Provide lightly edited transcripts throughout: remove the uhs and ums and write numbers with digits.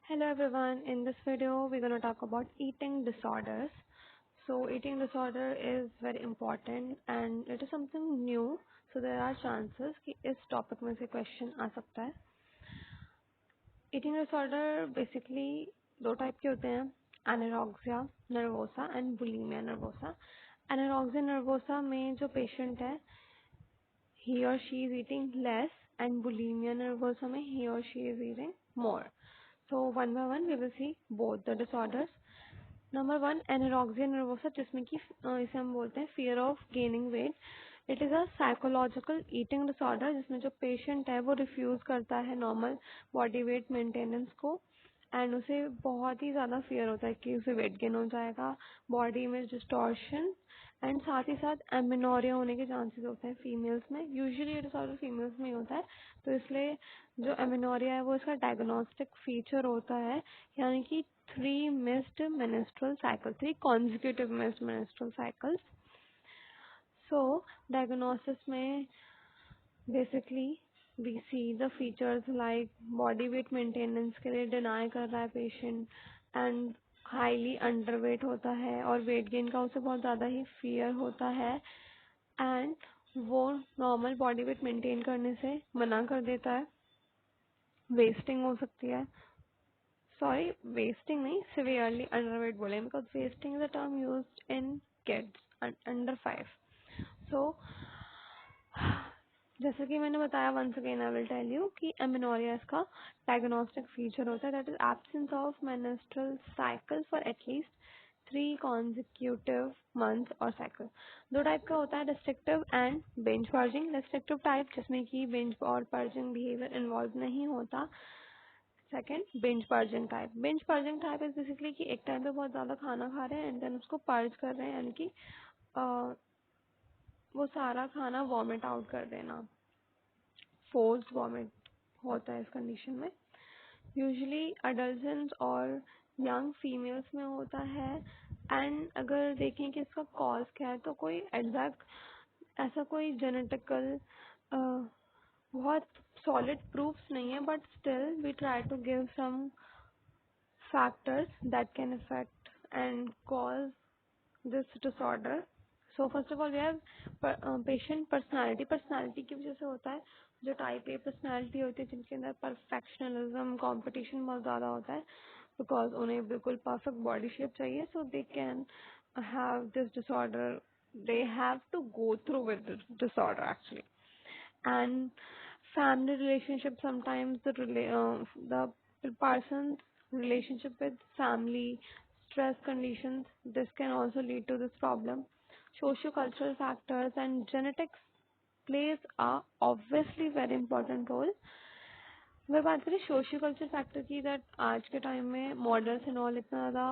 Hello everyone, in this video we're going to talk about eating disorders. So eating disorder is very important and it is something new, so there are chances कि इस topic में से question आ सकता है. Eating disorder basically दो type के होते हैं, anorexia nervosa and bulimia nervosa. Anorexia nervosa में जो patient है he or she is eating less and bulimia nervosa में he or she is eating more. So one by one we will see both the disorders. Number one, anorexia nervosa, जिसमें कि इसे हम बोलते हैं fear of gaining weight. It is a psychological eating disorder जिसमें जो patient है वो refuse करता है normal body weight maintenance को and उसे बहुत ही ज़्यादा fear होता है कि उसे weight gain हो जाएगा, body image distortion एंड साथ ही साथ एमिनोरिया होने के चांसेस होते हैं फीमेल्स में. यूजुअली ये डिसऑर्डर फीमेल्स में ही होता है, तो इसलिए जो एमिनोरिया है वो इसका डायग्नोस्टिक फीचर होता है, यानी कि 3 missed menstrual cycle, 3 consecutive missed menstrual cycles. So diagnosis में basically we see the features like body weight maintenance के लिए डिनाई कर रहा है पेशेंट एंड हाईली अंडरवेट होता है और वेट गेन का उसे बहुत ज़्यादा ही फियर होता है एंड वो नॉर्मल बॉडी वेट मेंटेन करने से मना कर देता है. वेस्टिंग हो सकती है, सॉरी वेस्टिंग नहीं, सिवियरली अंडरवेट बोले because wasting is a term used in kids under 5. So जैसे कि मैंने बताया, once again I will tell you कि एमिनोरिया इसका डायग्नोस्टिक फीचर होता है, that is absence of menstrual cycle for at least 3 consecutive months और साइकिल. दो टाइप का होता है, restrictive and binge purging. Restrictive type जिसमें कि बिंज और पर्जिंग बिहेवियर इन्वॉल्व नहीं होता. Second, binge purging type. Binge purging type is basically कि एक टाइम पे बहुत ज़्यादा खाना खा रहे हैं एंड देन उसको पर्ज कर रहे हैं, यानी कि वो सारा खाना वॉमिट आउट कर देना. फोर्स्ड वॉमिट होता है इस कंडीशन में. यूजुअली अडल्ट और यंग फीमेल्स में होता है एंड अगर देखें कि इसका कॉज क्या है तो कोई एग्जैक्ट ऐसा कोई जेनेटिकल बहुत सॉलिड प्रूफ्स नहीं है, but still we try to give some factors that can affect and cause this disorder. So first of all we have patient personality. Personality की वजह से होता है, जो टाइप ए पर्सनैलिटी होती है जिनके अंदर परफेक्शनलिज्म कंपटीशन बहुत ज़्यादा होता है बिकॉज उन्हें बिल्कुल परफेक्ट बॉडी शेप चाहिए, so they can have this disorder, they have to go through with this disorder actually. And family relationship, sometimes the person's relationship with family, stress conditions, this can also lead to this problem. Socio-cultural factors and genetics plays a obviously very important role. मैं बात करें socio culture factor की, that आज के time में models and all इतना ज़्यादा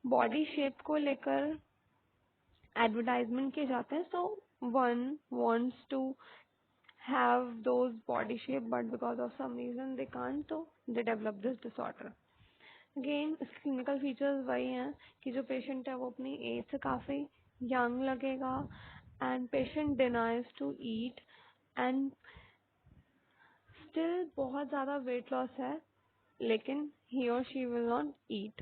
body shape को लेकर एडवर्टाइजमेंट किए जाते हैं, so one wants to have those body shape but because of some reason they can't, so they develop this disorder. Again इसके clinical features वही हैं कि जो patient है वो अपनी एज से काफ़ी young लगेगा and patient denies to eat and still बहुत ज़्यादा weight loss है लेकिन he or she will not eat.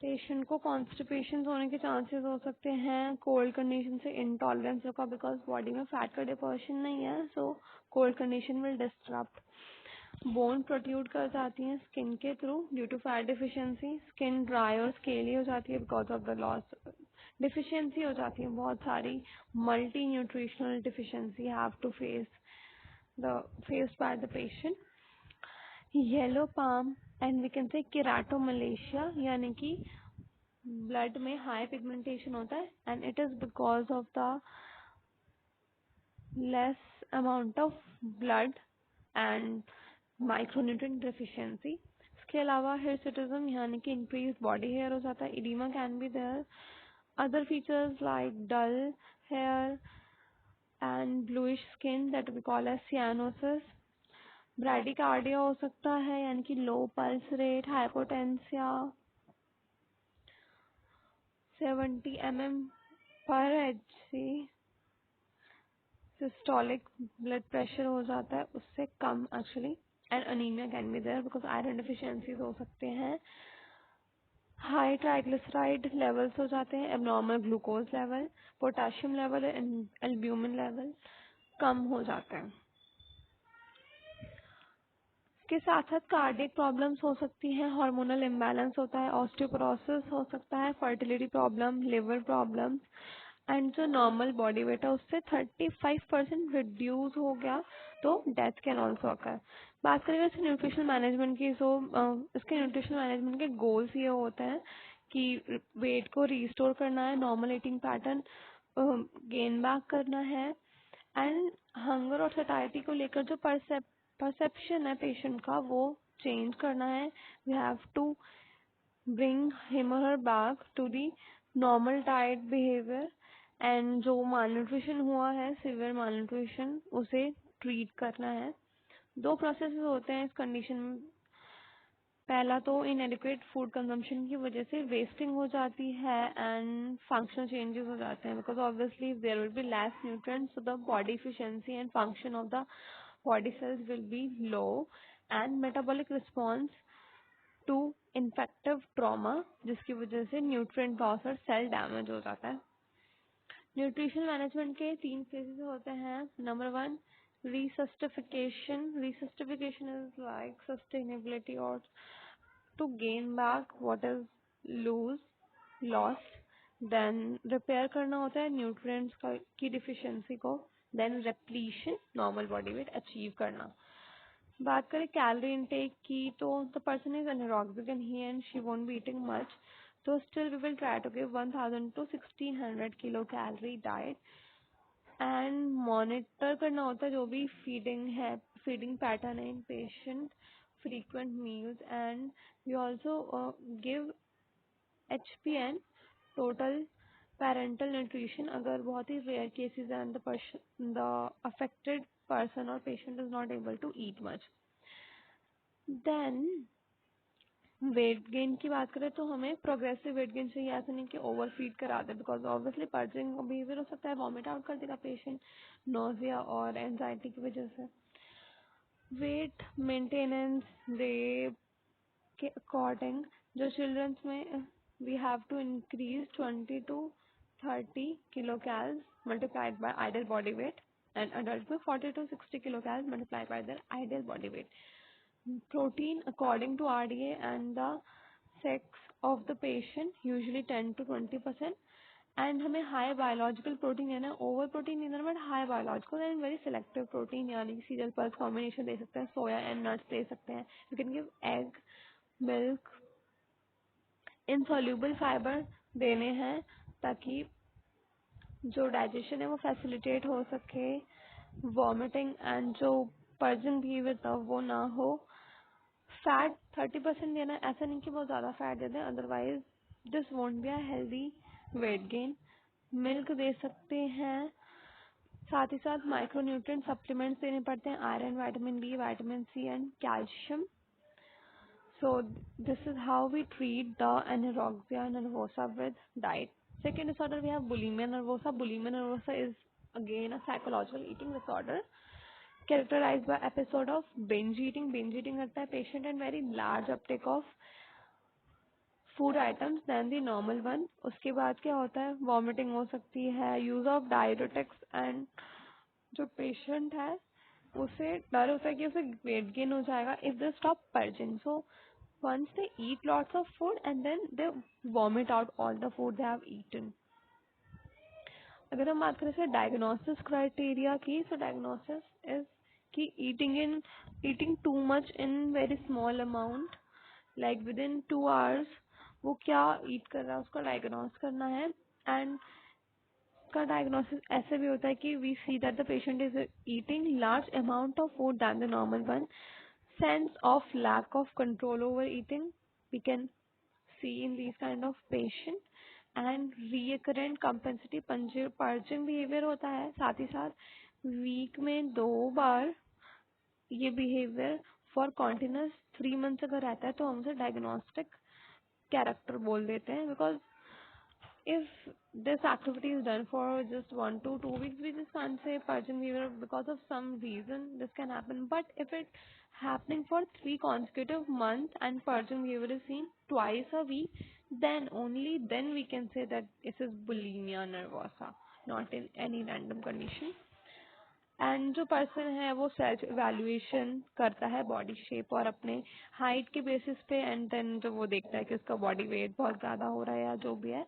Patient को कॉन्स्टिपेशन होने के चांसेस हो सकते हैं, कोल्ड कंडीशन से इंटॉलरेंस होगा बिकॉज बॉडी में फैट का डिपोजिशन नहीं है, so cold condition will disrupt. Bone protrude कर जाती हैं स्किन के through due to fat deficiency. Skin dry और स्केली हो जाती है because of the loss. Deficiency हो जाती है बहुत सारी, multi nutritional deficiency have to faced by the patient. Yellow palm and we can say keratomalacia, यानी कि ब्लड में हाई पिगमेंटेशन होता है and it is because of the less amount of blood and micronutrient deficiency. इसके अलावा hirsutism यानी कि increase body hair हो जाता है. Oedema can be there. Other features like dull hair and bluish skin that we call as cyanosis. Bradycardia हो सकता है यानी कि low pulse rate, hypotensia, 70 mm/Hg, systolic blood pressure हो जाता है उससे कम actually. And anaemia can be there because iron deficiencies हो सकते हैं। हाई ट्राइग्लिसराइड लेवल्स हो जाते हैं, abnormal glucose level, potassium level, albumin level कम हो जाते हैं। के साथ साथ कार्डियक प्रॉब्लम्स हो सकती हैं, हार्मोनल इम्बैलेंस होता है, ऑस्टियोपोरोसिस हो सकता है, fertility problem, liver problems and जो नॉर्मल बॉडी वेट है उससे 35% रिड्यूस हो गया तो डेथ कैन ऑल्सो अकर। बात करें वैसे न्यूट्रिशनल मैनेजमेंट की, सो इसके न्यूट्रिशनल मैनेजमेंट के गोल्स ये होते हैं कि वेट को रिस्टोर करना है, normal eating pattern gain back करना है एंड हंगर और सटाइटी को लेकर जो परसेप्शन है पेशेंट का वो चेंज करना है। We have to bring him or her back to the normal diet behavior and जो malnutrition हुआ है, सिवियर malnutrition, उसे ट्रीट करना है। दो प्रोसेस होते हैं इस कंडीशन में। पहला तो इनएडिक्वेट फूड कंजम्पशन की वजह से वेस्टिंग हो जाती है एंड फंक्शनल चेंजेस हो जाते हैं because obviously there will be less nutrients so the body efficiency and function of the body cells will be low and metabolic response to infective trauma जिसकी वजह से न्यूट्रिएंट लॉस और cell damage हो जाता है। न्यूट्रिशन मैनेजमेंट के 3 phases होते हैं। Number 1 resuscitation is like sustainability or to gain back what is lost, then repair करना होता है न्यूट्रिएंट्स की डिफिशियंसी को, then repletion normal body weight achieve करना। बात करें कैलोरी इनटेक की तो the person is anorexic and he and she won't be eating much, तो still we will try to give 1000 to 1600 kilo calorie diet and monitor करना होता है जो भी फीडिंग है, फीडिंग पैटर्न है in patient, frequent meals and we also give HPN total parenteral nutrition अगर बहुत ही rare cases and the affected person or patient is not able to eat much। Then weight gain की बात करें तो हमें progressive weight gain चाहिए, ऐसा नहीं कि ओवर फीड करा दे बिकॉज ऑब्वियसली पर्जिंग बिहेवियर हो सकता है, वॉमिट आउट कर देगा पेशेंट नोजिया और एंजाइटी की वजह से। वेट मेंटेनेंस डे के अकॉर्डिंग जो चिल्ड्रंस में we have to increase 20 to 30 kilo cals multiplied by ideal body weight and adult में 40 to 60 kilo cals multiplied by their ideal body weight. Protein according to RDA and the sex of the patient usually 10 to 20% and हमें high biological protein लेना है, over protein नहीं लेना but high biological and very selective protein, यानी कि serial pulse combination दे सकते हैं, सोया and nuts दे सकते हैं, you can give egg, milk, insoluble fibre देने हैं ताकि जो डाइजेशन है वो फैसिलिटेट हो सके, वॉमिटिंग एंड जो पर्जिंग बिहेवियर था वो ना हो। फैट 30% देना, ऐसा नहीं कि बहुत ज्यादा फैट दे दें otherwise this won't be a healthy weight gain. Milk दे सकते हैं, साथ ही साथ माइक्रोन्यूट्रिएंट सप्लीमेंट्स देने पड़ते हैं, iron, vitamin B, vitamin C and calcium. So this is how we treat the anorexia nervosa with diet. Second disorder we have bulimia nervosa. Bulimia nervosa is again a psychological eating disorder characterized by episode of binge eating. Binge eating करता है patient and very large uptake of food items than the normal one. उसके बाद क्या होता है, vomiting हो सकती है, use of diuretics and जो patient है उसे डर होता है कि उसे weight gain हो जाएगा if they stop purging. So once they eat lots of food and then they vomit out all the food they have eaten. अगर हम बात करें डायग्नोसिस क्राइटेरिया की, so diagnosis is कि eating too much in very small amount like within 2 hours वो क्या eat कर रहा है उसका डायग्नोस करना है। एंड का डायग्नोसिस ऐसे भी होता है कि we see that the patient is eating large amount of food than the normal one, sense of lack of control over eating we can see in these kind of patient and recurrent compulsive purging behavior होता है। साथ ही साथ week में 2 बार ये behaviour for continuous 3 months अगर रहता है तो हम उसे डायग्नोस्टिक कैरेक्टर बोल देते हैं because if this activity is done for just 1 to 2 weeks, we just can't say purging fever because of some reason this can happen. But if it's happening for 3 consecutive months and purging fever is seen twice a week, then only then we can say that this is bulimia nervosa, not in any random condition. And जो person है वो self evaluation करता है body shape और अपने height के basis पे, and then जब वो देखता है कि उसका बॉडी वेट बहुत ज़्यादा हो रहा है या जो भी है,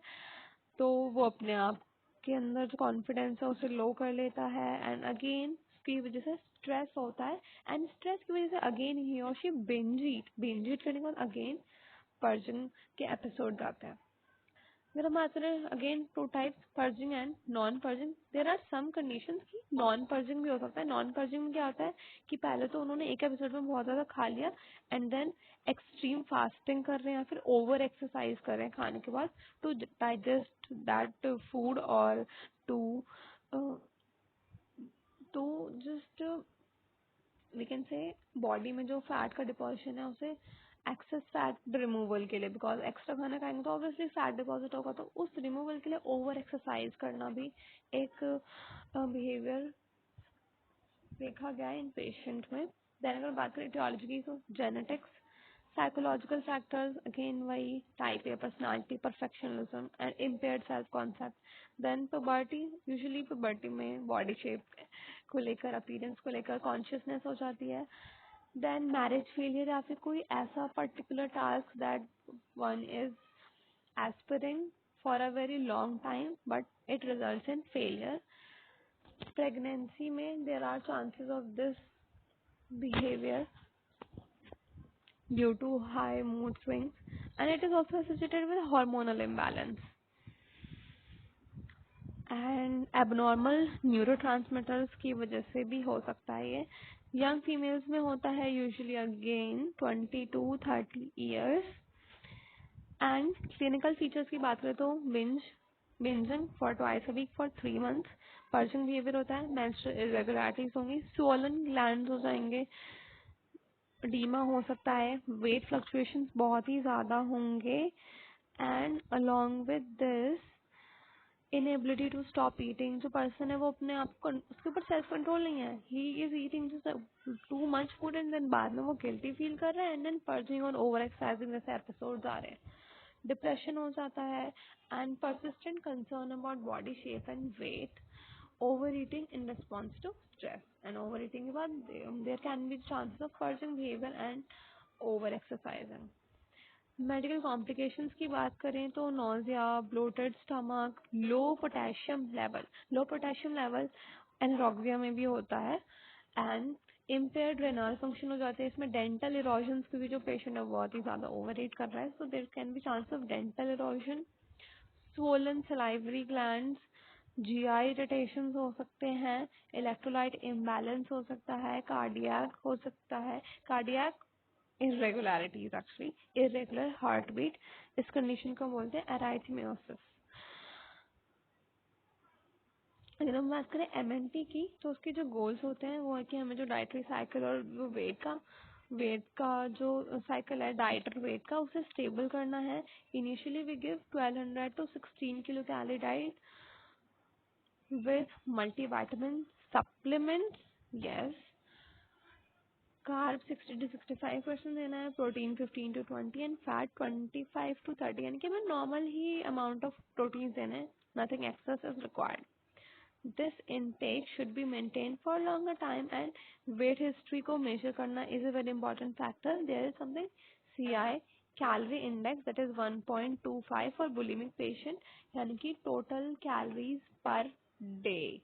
तो वो अपने आप के अंदर जो कॉन्फिडेंस है उसे लो कर लेता है। एंड अगेन उसकी वजह से स्ट्रेस होता है, एंड स्ट्रेस की वजह से अगेन ही और शी बिंज ईट करने के बाद अगेन पर्जन के एपिसोड आते हैं। अगर हम बात करें again two types, purging and non purging, there are some conditions की नॉन पर्जिंग भी हो सकता है। नॉन पर्जिंग में क्या होता है कि पहले तो उन्होंने एक एपिसोड में बहुत ज्यादा खा लिया एंड देन एक्सट्रीम फास्टिंग कर रहे हैं या फिर ओवर एक्सरसाइज कर रहे हैं खाने के बाद टू डाइजेस्ट दैट फूड और to to just we can say body में जो फैट का डिपॉजिशन है उसे एक्सेस फैट रिमूवल के लिए, बिकॉज एक्स्ट्रा खाना खाएंगे तो ऑब्वियसली फैट डिपॉजिट होगा, तो उस रिमूवल के लिए ओवर एक्सरसाइज करना भी एक बिहेवियर देखा गया है इन पेशेंट में। देन अगर बात करें etiology की तो जेनेटिक्स, साइकोलॉजिकल फैक्टर्स, अगेन वही type A personality, perfectionism and impaired self concept. Then puberty, usually puberty में बॉडी शेप को लेकर, अपीयरेंस को लेकर कॉन्शियसनेस हो जाती है। देन मैरिज फेलियर या फिर कोई ऐसा particular task that one is aspiring for a very long time but it results in failure. Pregnancy में there are chances of this behavior due to high mood swings, and it is also associated with hormonal imbalance and abnormal neurotransmitters की वजह से भी हो सकता है ये। Young females में होता है usually again 20 to 30 years। And clinical features की बात करें तो binging for twice a week for 3 months, purging behaviour होता है, मेंस्ट्रुअल इरेगुलरिटीज होंगी, स्वोलन ग्लैंड्स हो जाएंगे, डीमा हो सकता है, वेट फ्लक्चुएशंस बहुत ही ज्यादा होंगे, and along with this inability to stop eating. जो पर्सन है वो अपने आप को, उसके ऊपर सेल्फ कंट्रोल नहीं है, he is eating too much food and then बाद में वो गिल्टी फील कर रहा है एंड देन पर्जिंग और ओवर एक्सरसाइजिंग जैसे एपिसोड्स आ रहे हैं। डिप्रेशन हो जाता है and persistent concern about body shape and weight, overeating in response to stress, and overeating के बाद there can be chances of purging behavior and over exercising। Medical complications की बात करें तो नोजिया, ब्लोटेड स्टमक, लो potassium level anorexia में भी होता है, एंड इम्पेयर्ड रेनल फंक्शन हो जाते हैं। इसमें डेंटल इरोजन, क्योंकि जो पेशेंट है बहुत ही ज्यादा ओवर ईट कर रहा है, so there can be chance of dental erosion. Swollen salivary glands, GI irritations हो सकते हैं, इलेक्ट्रोलाइट इम्बैलेंस हो सकता है, कार्डियक हो सकता है, cardiac irregularities, actually irregular heart beat, इस कंडीशन को बोलते हैं एराइथमियोसिस। अगर हम बात करें एमएनटी की तो उसके जो गोल्स होते हैं वो है कि हमें जो डाइटरी साइकिल और वो वेट का जो साइकिल है डाइट और वेट का उसे स्टेबल करना है। Initially we give 1200 to 16 kilo calorie diet with multivitamin supplements, yes, carb 60 to 65% देना है, protein 15 to 20 and fat 25 to 30, यानी कि हमें नॉर्मल ही अमाउंट ऑफ प्रोटीन देना है, nothing excess is required. This intake should be maintain for longer time, and weight history को measure करना is a very important factor. There is something CI calorie index that is 1.25 for bulimic patient, यानी कि total calories per day.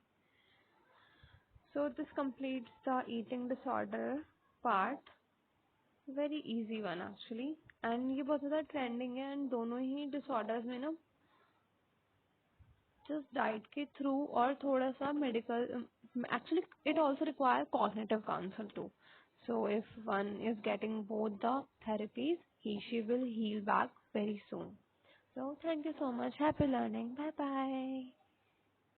So this completes the eating disorder part, very easy one actually, and ये बहुत ज़्यादा trending है, and दोनों ही disorders में ना just diet के थ्रू और थोड़ा सा medical, actually it also require cognitive counsel too, so if one is getting both the therapies she will heal back very soon। So thank you so much, happy learning, bye bye।